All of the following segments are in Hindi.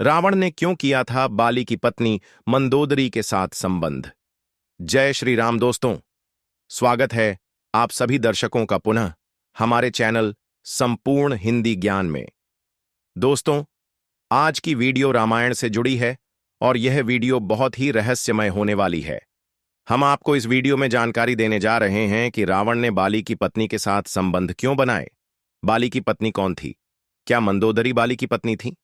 रावण ने क्यों किया था बाली की पत्नी मंदोदरी के साथ संबंध। जय श्री राम दोस्तों, स्वागत है आप सभी दर्शकों का पुनः हमारे चैनल संपूर्ण हिंदी ज्ञान में। दोस्तों, आज की वीडियो रामायण से जुड़ी है और यह वीडियो बहुत ही रहस्यमय होने वाली है। हम आपको इस वीडियो में जानकारी देने जा रहे हैं कि रावण ने बाली की पत्नी के साथ संबंध क्यों बनाए। बाली की पत्नी कौन थी? क्या मंदोदरी बाली की पत्नी थी?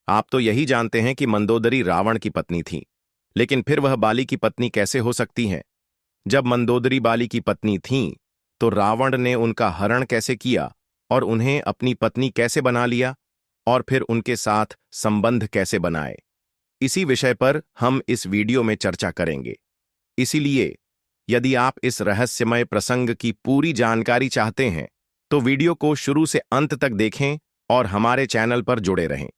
आप तो यही जानते हैं कि मंदोदरी रावण की पत्नी थी, लेकिन फिर वह बाली की पत्नी कैसे हो सकती हैं? जब मंदोदरी बाली की पत्नी थीं, तो रावण ने उनका हरण कैसे किया और उन्हें अपनी पत्नी कैसे बना लिया और फिर उनके साथ संबंध कैसे बनाए? इसी विषय पर हम इस वीडियो में चर्चा करेंगे। इसीलिए यदि आप इस रहस्यमय प्रसंग की पूरी जानकारी चाहते हैं, तो वीडियो को शुरू से अंत तक देखें और हमारे चैनल पर जुड़े रहें।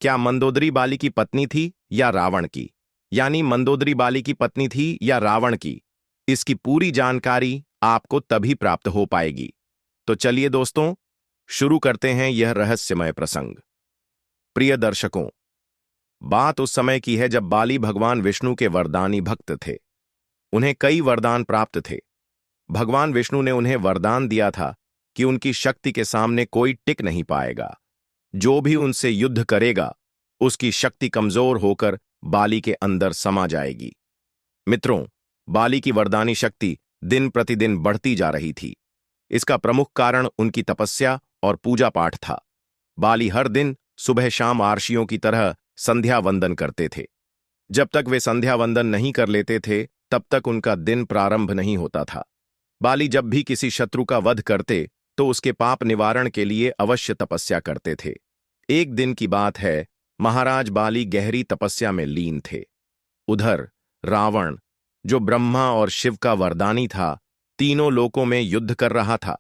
क्या मंदोदरी बाली की पत्नी थी या रावण की? यानी मंदोदरी बाली की पत्नी थी या रावण की? इसकी पूरी जानकारी आपको तभी प्राप्त हो पाएगी। तो चलिए दोस्तों, शुरू करते हैं यह रहस्यमय प्रसंग। प्रिय दर्शकों, बात उस समय की है जब बाली भगवान विष्णु के वरदानी भक्त थे। उन्हें कई वरदान प्राप्त थे। भगवान विष्णु ने उन्हें वरदान दिया था कि उनकी शक्ति के सामने कोई टिक नहीं पाएगा। जो भी उनसे युद्ध करेगा, उसकी शक्ति कमजोर होकर बाली के अंदर समा जाएगी। मित्रों, बाली की वरदानी शक्ति दिन प्रतिदिन बढ़ती जा रही थी। इसका प्रमुख कारण उनकी तपस्या और पूजा पाठ था। बाली हर दिन सुबह शाम आर्षियों की तरह संध्या वंदन करते थे। जब तक वे संध्या वंदन नहीं कर लेते थे, तब तक उनका दिन प्रारंभ नहीं होता था। बाली जब भी किसी शत्रु का वध करते, तो उसके पाप निवारण के लिए अवश्य तपस्या करते थे। एक दिन की बात है, महाराज बाली गहरी तपस्या में लीन थे। उधर रावण, जो ब्रह्मा और शिव का वरदानी था, तीनों लोकों में युद्ध कर रहा था।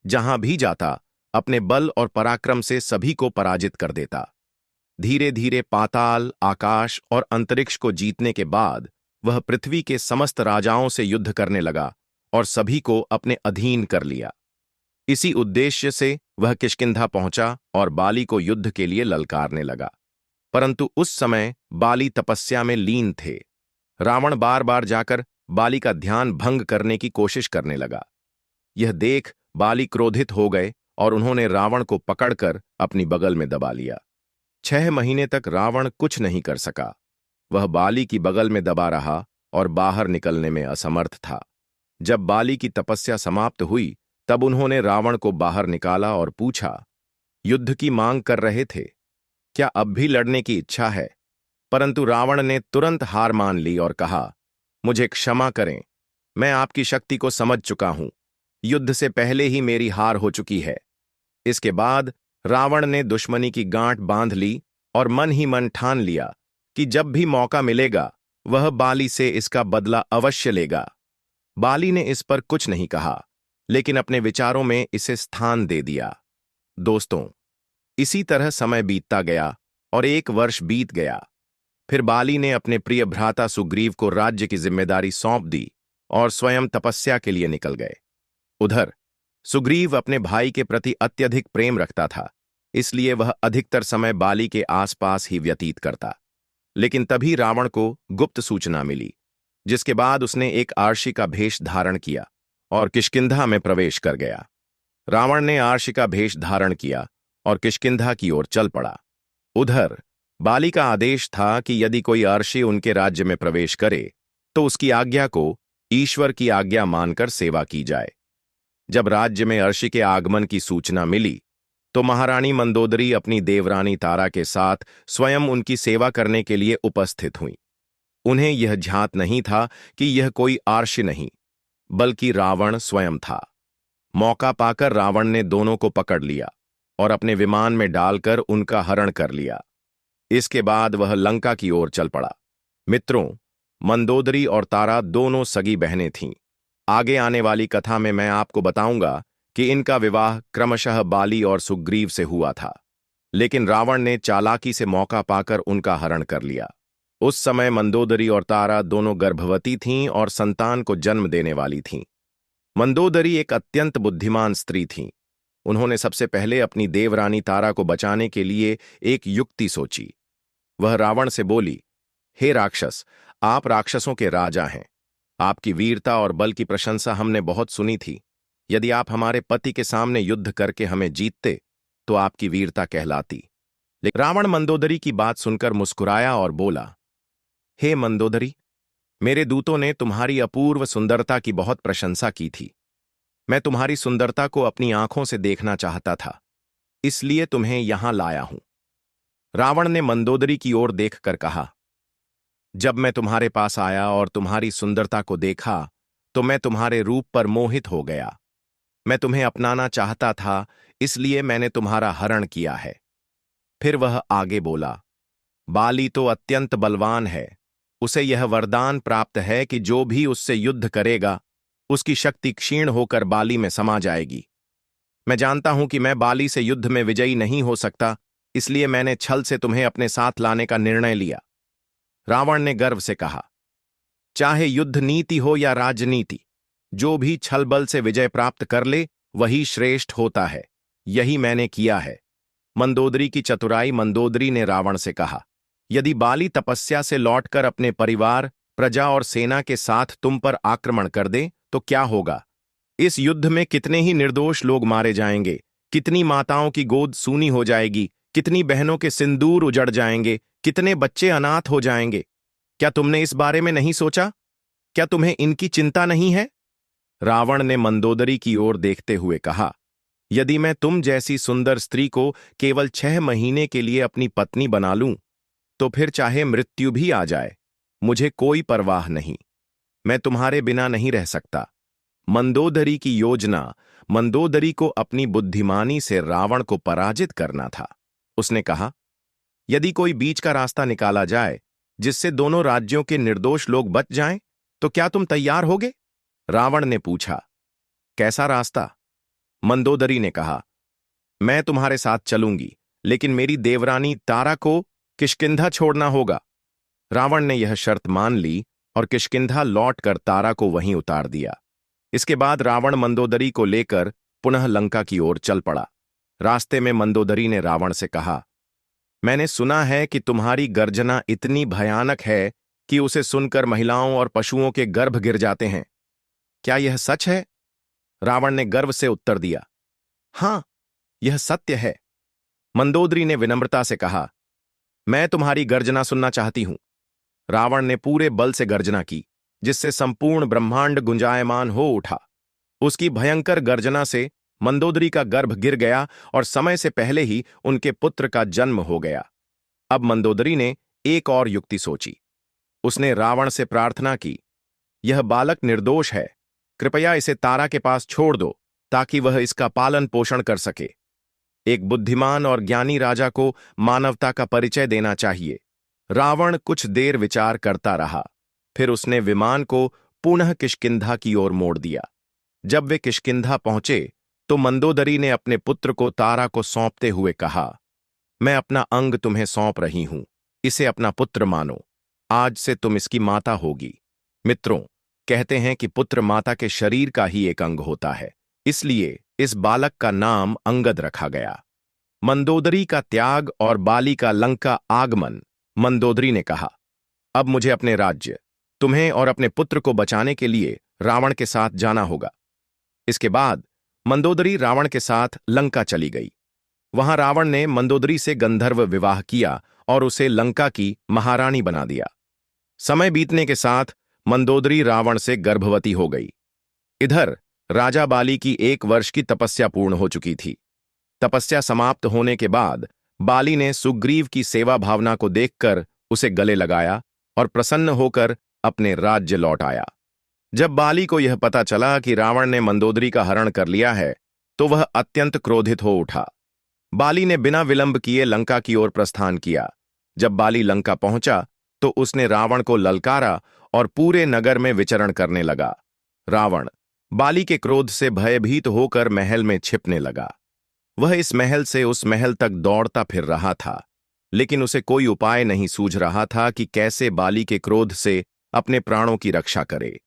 जहां भी जाता, अपने बल और पराक्रम से सभी को पराजित कर देता। धीरे धीरे पाताल, आकाश और अंतरिक्ष को जीतने के बाद वह पृथ्वी के समस्त राजाओं से युद्ध करने लगा और सभी को अपने अधीन कर लिया। इसी उद्देश्य से वह किष्किंधा पहुंचा और बाली को युद्ध के लिए ललकारने लगा। परंतु उस समय बाली तपस्या में लीन थे। रावण बार बार जाकर बाली का ध्यान भंग करने की कोशिश करने लगा। यह देख बाली क्रोधित हो गए और उन्होंने रावण को पकड़कर अपनी बगल में दबा लिया। 6 महीने तक रावण कुछ नहीं कर सका। वह बाली की बगल में दबा रहा और बाहर निकलने में असमर्थ था। जब बाली की तपस्या समाप्त हुई, तब उन्होंने रावण को बाहर निकाला और पूछा, युद्ध की मांग कर रहे थे, क्या अब भी लड़ने की इच्छा है? परंतु रावण ने तुरंत हार मान ली और कहा, मुझे क्षमा करें, मैं आपकी शक्ति को समझ चुका हूं। युद्ध से पहले ही मेरी हार हो चुकी है। इसके बाद रावण ने दुश्मनी की गांठ बांध ली और मन ही मन ठान लिया कि जब भी मौका मिलेगा, वह बाली से इसका बदला अवश्य लेगा। बाली ने इस पर कुछ नहीं कहा, लेकिन अपने विचारों में इसे स्थान दे दिया। दोस्तों, इसी तरह समय बीतता गया और 1 वर्ष बीत गया। फिर बाली ने अपने प्रिय भ्राता सुग्रीव को राज्य की जिम्मेदारी सौंप दी और स्वयं तपस्या के लिए निकल गए। उधर सुग्रीव अपने भाई के प्रति अत्यधिक प्रेम रखता था, इसलिए वह अधिकतर समय बाली के आसपास ही व्यतीत करता। लेकिन तभी रावण को गुप्त सूचना मिली, जिसके बाद उसने एक आर्षी का भेष धारण किया और किष्किंधा में प्रवेश कर गया। रावण ने आर्षी का भेष धारण किया और किष्किंधा की ओर चल पड़ा। उधर बाली का आदेश था कि यदि कोई आर्षी उनके राज्य में प्रवेश करे, तो उसकी आज्ञा को ईश्वर की आज्ञा मानकर सेवा की जाए। जब राज्य में अर्षि के आगमन की सूचना मिली, तो महारानी मंदोदरी अपनी देवरानी तारा के साथ स्वयं उनकी सेवा करने के लिए उपस्थित हुईं। उन्हें यह ध्यात नहीं था कि यह कोई आर्षि नहीं, बल्कि रावण स्वयं था। मौका पाकर रावण ने दोनों को पकड़ लिया और अपने विमान में डालकर उनका हरण कर लिया। इसके बाद वह लंका की ओर चल पड़ा। मित्रों, मंदोदरी और तारा दोनों सगी बहनें थीं। आगे आने वाली कथा में मैं आपको बताऊंगा कि इनका विवाह क्रमशः बाली और सुग्रीव से हुआ था, लेकिन रावण ने चालाकी से मौका पाकर उनका हरण कर लिया। उस समय मंदोदरी और तारा दोनों गर्भवती थीं और संतान को जन्म देने वाली थीं। मंदोदरी एक अत्यंत बुद्धिमान स्त्री थीं। उन्होंने सबसे पहले अपनी देवरानी तारा को बचाने के लिए एक युक्ति सोची। वह रावण से बोली, हे राक्षस, आप राक्षसों के राजा हैं। आपकी वीरता और बल की प्रशंसा हमने बहुत सुनी थी। यदि आप हमारे पति के सामने युद्ध करके हमें जीतते तो आपकी वीरता कहलाती। लेकिन रावण मंदोदरी की बात सुनकर मुस्कुराया और बोला, हे मंदोदरी, मेरे दूतों ने तुम्हारी अपूर्व सुंदरता की बहुत प्रशंसा की थी। मैं तुम्हारी सुंदरता को अपनी आंखों से देखना चाहता था, इसलिए तुम्हें यहां लाया हूं। रावण ने मंदोदरी की ओर देखकर कहा, जब मैं तुम्हारे पास आया और तुम्हारी सुंदरता को देखा तो मैं तुम्हारे रूप पर मोहित हो गया। मैं तुम्हें अपनाना चाहता था, इसलिए मैंने तुम्हारा हरण किया है। फिर वह आगे बोला, बाली तो अत्यंत बलवान है। उसे यह वरदान प्राप्त है कि जो भी उससे युद्ध करेगा उसकी शक्ति क्षीण होकर बाली में समा जाएगी। मैं जानता हूं कि मैं बाली से युद्ध में विजयी नहीं हो सकता, इसलिए मैंने छल से तुम्हें अपने साथ लाने का निर्णय लिया। रावण ने गर्व से कहा, चाहे युद्ध नीति हो या राजनीति, जो भी छल बल से विजय प्राप्त कर ले वही श्रेष्ठ होता है। यही मैंने किया है। मंदोदरी की चतुराई। मंदोदरी ने रावण से कहा, यदि बाली तपस्या से लौटकर अपने परिवार, प्रजा और सेना के साथ तुम पर आक्रमण कर दे तो क्या होगा? इस युद्ध में कितने ही निर्दोष लोग मारे जाएंगे, कितनी माताओं की गोद सूनी हो जाएगी, कितनी बहनों के सिंदूर उजड़ जाएंगे, कितने बच्चे अनाथ हो जाएंगे। क्या तुमने इस बारे में नहीं सोचा? क्या तुम्हें इनकी चिंता नहीं है? रावण ने मंदोदरी की ओर देखते हुए कहा, यदि मैं तुम जैसी सुंदर स्त्री को केवल 6 महीने के लिए अपनी पत्नी बना लूं तो फिर चाहे मृत्यु भी आ जाए मुझे कोई परवाह नहीं। मैं तुम्हारे बिना नहीं रह सकता। मंदोदरी की योजना। मंदोदरी को अपनी बुद्धिमानी से रावण को पराजित करना था। उसने कहा, यदि कोई बीच का रास्ता निकाला जाए जिससे दोनों राज्यों के निर्दोष लोग बच जाएं, तो क्या तुम तैयार होगे? रावण ने पूछा, कैसा रास्ता? मंदोदरी ने कहा, मैं तुम्हारे साथ चलूंगी, लेकिन मेरी देवरानी तारा को किष्किंधा छोड़ना होगा। रावण ने यह शर्त मान ली और किष्किंधा लौटकर तारा को वहीं उतार दिया। इसके बाद रावण मंदोदरी को लेकर पुनः लंका की ओर चल पड़ा। रास्ते में मंदोदरी ने रावण से कहा, मैंने सुना है कि तुम्हारी गर्जना इतनी भयानक है कि उसे सुनकर महिलाओं और पशुओं के गर्भ गिर जाते हैं। क्या यह सच है? रावण ने गर्व से उत्तर दिया, हां, यह सत्य है। मंदोदरी ने विनम्रता से कहा, मैं तुम्हारी गर्जना सुनना चाहती हूं। रावण ने पूरे बल से गर्जना की, जिससे संपूर्ण ब्रह्मांड गुंजायमान हो उठा। उसकी भयंकर गर्जना से मंदोदरी का गर्भ गिर गया और समय से पहले ही उनके पुत्र का जन्म हो गया। अब मंदोदरी ने एक और युक्ति सोची। उसने रावण से प्रार्थना की, यह बालक निर्दोष है, कृपया इसे तारा के पास छोड़ दो ताकि वह इसका पालन पोषण कर सके। एक बुद्धिमान और ज्ञानी राजा को मानवता का परिचय देना चाहिए। रावण कुछ देर विचार करता रहा, फिर उसने विमान को पुनः किष्किंधा की ओर मोड़ दिया। जब वे किष्किंधा पहुंचे तो मंदोदरी ने अपने पुत्र को तारा को सौंपते हुए कहा, मैं अपना अंग तुम्हें सौंप रही हूं, इसे अपना पुत्र मानो। आज से तुम इसकी माता होगी। मित्रों, कहते हैं कि पुत्र माता के शरीर का ही एक अंग होता है, इसलिए इस बालक का नाम अंगद रखा गया। मंदोदरी का त्याग और बाली का लंका आगमन। मंदोदरी ने कहा, अब मुझे अपने राज्य, तुम्हें और अपने पुत्र को बचाने के लिए रावण के साथ जाना होगा। इसके बाद मंदोदरी रावण के साथ लंका चली गई। वहां रावण ने मंदोदरी से गंधर्व विवाह किया और उसे लंका की महारानी बना दिया। समय बीतने के साथ मंदोदरी रावण से गर्भवती हो गई। इधर राजा बाली की 1 वर्ष की तपस्या पूर्ण हो चुकी थी। तपस्या समाप्त होने के बाद बाली ने सुग्रीव की सेवा भावना को देखकर उसे गले लगाया और प्रसन्न होकर अपने राज्य लौट आया। जब बाली को यह पता चला कि रावण ने मंदोदरी का हरण कर लिया है तो वह अत्यंत क्रोधित हो उठा। बाली ने बिना विलंब किए लंका की ओर प्रस्थान किया। जब बाली लंका पहुंचा तो उसने रावण को ललकारा और पूरे नगर में विचरण करने लगा। रावण बाली के क्रोध से भयभीत होकर महल में छिपने लगा। वह इस महल से उस महल तक दौड़ता फिर रहा था, लेकिन उसे कोई उपाय नहीं सूझ रहा था कि कैसे बाली के क्रोध से अपने प्राणों की रक्षा करे।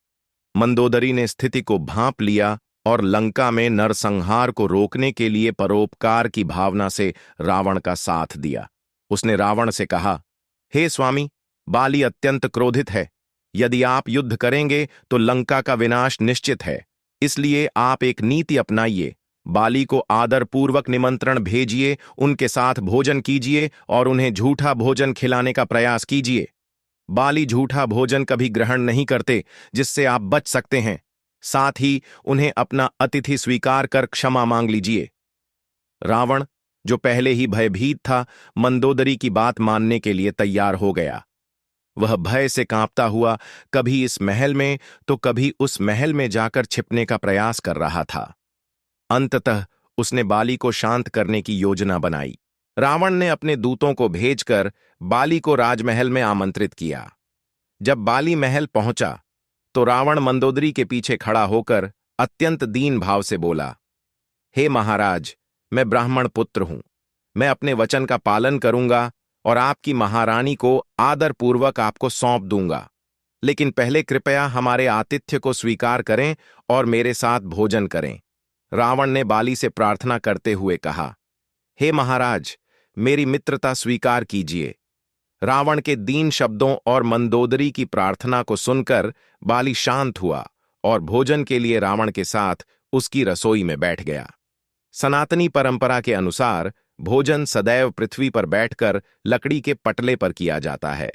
मंदोदरी ने स्थिति को भांप लिया और लंका में नरसंहार को रोकने के लिए परोपकार की भावना से रावण का साथ दिया। उसने रावण से कहा, हे स्वामी, बाली अत्यंत क्रोधित है। यदि आप युद्ध करेंगे तो लंका का विनाश निश्चित है। इसलिए आप एक नीति अपनाइए। बाली को आदरपूर्वक निमंत्रण भेजिए, उनके साथ भोजन कीजिए और उन्हें झूठा भोजन खिलाने का प्रयास कीजिए। बाली झूठा भोजन कभी ग्रहण नहीं करते, जिससे आप बच सकते हैं। साथ ही उन्हें अपना अतिथि स्वीकार कर क्षमा मांग लीजिए। रावण, जो पहले ही भयभीत था, मंदोदरी की बात मानने के लिए तैयार हो गया। वह भय से कांपता हुआ कभी इस महल में तो कभी उस महल में जाकर छिपने का प्रयास कर रहा था। अंततः उसने बाली को शांत करने की योजना बनाई। रावण ने अपने दूतों को भेजकर बाली को राजमहल में आमंत्रित किया। जब बाली महल पहुंचा तो रावण मंदोदरी के पीछे खड़ा होकर अत्यंत दीन भाव से बोला, हे महाराज, मैं ब्राह्मण पुत्र हूं। मैं अपने वचन का पालन करूंगा और आपकी महारानी को आदरपूर्वक आपको सौंप दूंगा। लेकिन पहले कृपया हमारे आतिथ्य को स्वीकार करें और मेरे साथ भोजन करें। रावण ने बाली से प्रार्थना करते हुए कहा, हे महाराज, मेरी मित्रता स्वीकार कीजिए। रावण के दीन शब्दों और मंदोदरी की प्रार्थना को सुनकर बाली शांत हुआ और भोजन के लिए रावण के साथ उसकी रसोई में बैठ गया। सनातनी परंपरा के अनुसार भोजन सदैव पृथ्वी पर बैठकर लकड़ी के पटले पर किया जाता है।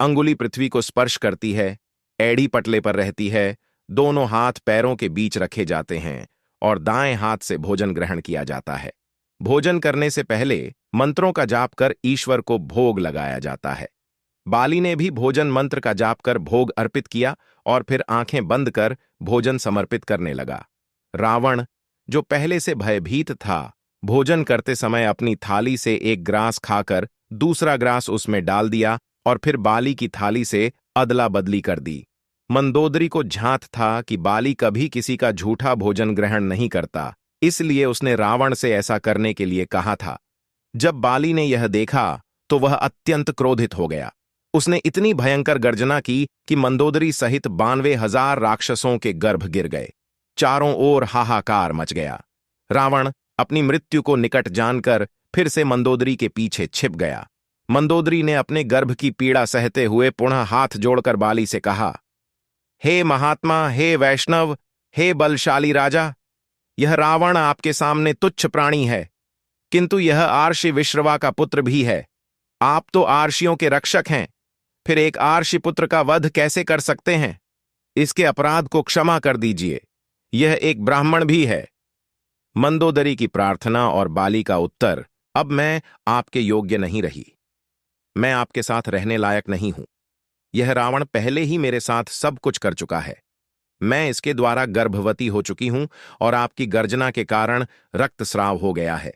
अंगुली पृथ्वी को स्पर्श करती है, एड़ी पटले पर रहती है, दोनों हाथ पैरों के बीच रखे जाते हैं और दाएं हाथ से भोजन ग्रहण किया जाता है। भोजन करने से पहले मंत्रों का जाप कर ईश्वर को भोग लगाया जाता है। बाली ने भी भोजन मंत्र का जाप कर भोग अर्पित किया और फिर आंखें बंद कर भोजन समर्पित करने लगा। रावण, जो पहले से भयभीत था, भोजन करते समय अपनी थाली से एक ग्रास खाकर दूसरा ग्रास उसमें डाल दिया और फिर बाली की थाली से अदला बदली कर दी। मंदोदरी को झांत था कि बाली कभी किसी का झूठा भोजन ग्रहण नहीं करता, इसलिए उसने रावण से ऐसा करने के लिए कहा था। जब बाली ने यह देखा तो वह अत्यंत क्रोधित हो गया। उसने इतनी भयंकर गर्जना की कि मंदोदरी सहित 92,000 राक्षसों के गर्भ गिर गए। चारों ओर हाहाकार मच गया। रावण अपनी मृत्यु को निकट जानकर फिर से मंदोदरी के पीछे छिप गया। मंदोदरी ने अपने गर्भ की पीड़ा सहते हुए पुनः हाथ जोड़कर बाली से कहा, हे महात्मा, हे वैष्णव, हे बलशाली राजा, यह रावण आपके सामने तुच्छ प्राणी है, किंतु यह आर्षि विश्रवा का पुत्र भी है। आप तो आर्षियों के रक्षक हैं, फिर एक आर्षि पुत्र का वध कैसे कर सकते हैं? इसके अपराध को क्षमा कर दीजिए, यह एक ब्राह्मण भी है। मंदोदरी की प्रार्थना और बाली का उत्तर, अब मैं आपके योग्य नहीं रही। मैं आपके साथ रहने लायक नहीं हूं। यह रावण पहले ही मेरे साथ सब कुछ कर चुका है। मैं इसके द्वारा गर्भवती हो चुकी हूं और आपकी गर्जना के कारण रक्तस्राव हो गया है।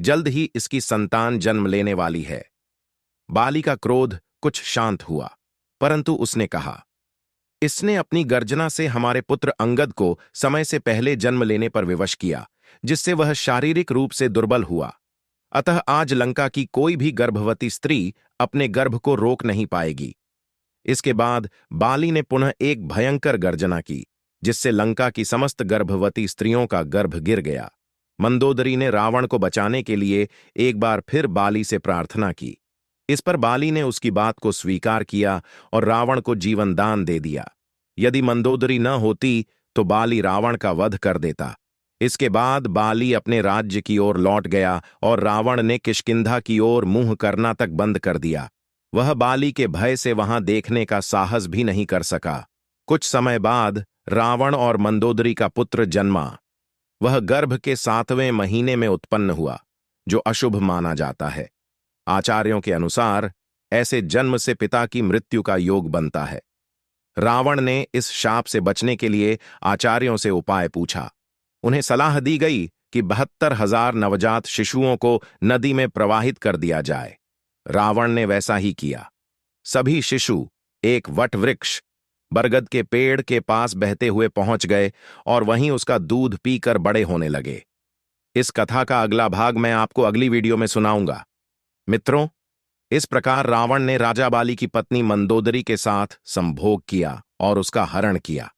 जल्द ही इसकी संतान जन्म लेने वाली है। बाली का क्रोध कुछ शांत हुआ, परंतु उसने कहा, इसने अपनी गर्जना से हमारे पुत्र अंगद को समय से पहले जन्म लेने पर विवश किया, जिससे वह शारीरिक रूप से दुर्बल हुआ। अतः आज लंका की कोई भी गर्भवती स्त्री अपने गर्भ को रोक नहीं पाएगी। इसके बाद बाली ने पुनः एक भयंकर गर्जना की, जिससे लंका की समस्त गर्भवती स्त्रियों का गर्भ गिर गया। मंदोदरी ने रावण को बचाने के लिए एक बार फिर बाली से प्रार्थना की। इस पर बाली ने उसकी बात को स्वीकार किया और रावण को जीवन दान दे दिया। यदि मंदोदरी न होती तो बाली रावण का वध कर देता। इसके बाद बाली अपने राज्य की ओर लौट गया और रावण ने किष्किंधा की ओर मुंह करना तक बंद कर दिया। वह बाली के भय से वहां देखने का साहस भी नहीं कर सका। कुछ समय बाद रावण और मंदोदरी का पुत्र जन्मा। वह गर्भ के 7वें महीने में उत्पन्न हुआ, जो अशुभ माना जाता है। आचार्यों के अनुसार ऐसे जन्म से पिता की मृत्यु का योग बनता है। रावण ने इस शाप से बचने के लिए आचार्यों से उपाय पूछा। उन्हें सलाह दी गई कि 72,000 नवजात शिशुओं को नदी में प्रवाहित कर दिया जाए। रावण ने वैसा ही किया। सभी शिशु एक वट वृक्ष बरगद के पेड़ के पास बहते हुए पहुंच गए और वहीं उसका दूध पीकर बड़े होने लगे। इस कथा का अगला भाग मैं आपको अगली वीडियो में सुनाऊंगा। मित्रों, इस प्रकार रावण ने राजा बाली की पत्नी मंदोदरी के साथ संभोग किया और उसका हरण किया।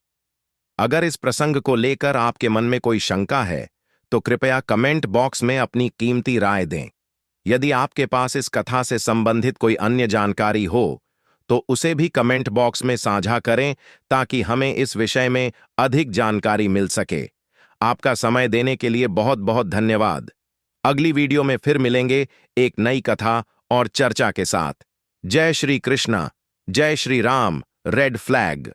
अगर इस प्रसंग को लेकर आपके मन में कोई शंका है तो कृपया कमेंट बॉक्स में अपनी कीमती राय दें। यदि आपके पास इस कथा से संबंधित कोई अन्य जानकारी हो तो उसे भी कमेंट बॉक्स में साझा करें ताकि हमें इस विषय में अधिक जानकारी मिल सके। आपका समय देने के लिए बहुत बहुत धन्यवाद। अगली वीडियो में फिर मिलेंगे एक नई कथा और चर्चा के साथ। जय श्री कृष्णा, जय श्री राम, रेड फ्लैग।